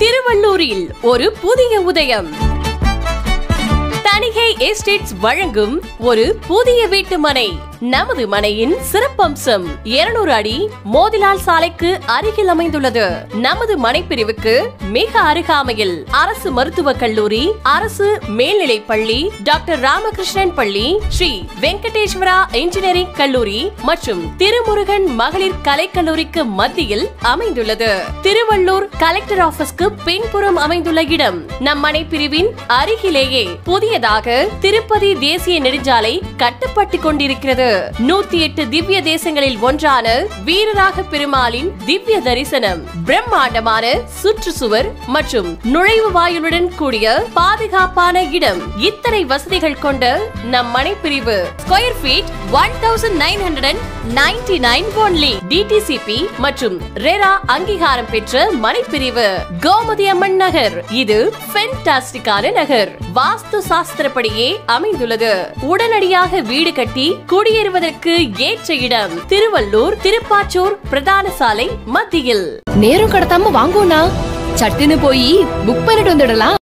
திருவள்ளூரில் ஒரு புதிய உதயம். தணிகை எஸ்டேட்ஸ் வழங்கும் ஒரு புதிய வீட்டு மனை. நமது மனையின் சிறப்பம்சம் 200 அடி மோதிலால் சாலைக்கு அருகில் அமைந்துள்ளது. நமது மனை பிரிவுக்கு மிக அருகாமையில் அரசு மருத்துவக் கல்லூரி, அரசு மேல்நிலைப் பள்ளி, டாக்டர் ராமகிருஷ்ணன் பள்ளி, ஸ்ரீ வெங்கடேஸ்வரா இன்ஜினியரிங் கல்லூரி மற்றும் திருமுருகன் மகளிர் கலைக்கல்லூரிக்கு மத்தியில் அமைந்துள்ளது. திருவள்ளூர் கலெக்டர் ஆபீஸ்க்கு பின்புறம் அமைந்துள்ள இடம். நம் மனை பிரிவின் அருகிலேயே புதியதாக திருப்பதி தேசிய நெடுஞ்சாலை கட்டப்பட்டுக் கொண்டிருக்கிறது. 108 திவ்ய தேசங்களில் ஒன்றான வீரராக பெருமாளின் திவ்ய தரிசனம், பிரம்மாண்டமான சுற்றுச்சுவர் மற்றும் நுழைவு வாயிலுடன் கூடிய பாதுகாப்பான இடம். இத்தனை வசதிகள் கொண்ட நம் மனை பிரிவு ஸ்கொயர் ஃபீட் 1999 only. DTCP மற்றும் ரெரா அங்கீகாரம் பெற்ற மனை பிரிவு கோமதி அம்மன் நகர். இது ஃபென்டாஸ்டிக்கான நகர். வாஸ்து சாஸ்திரப்படியே அமைந்துள்ளது. உடனடியாக வீடு கட்டி குடியேறுவதற்கு ஏற்ற இடம். திருவள்ளூர் திருப்பாச்சூர் பிரதான சாலை மத்தியில். நேரம் கடத்தாம வாங்கோனா, சட்டுன்னு போய் புக் பண்ணிட்டு வந்துடலாம்.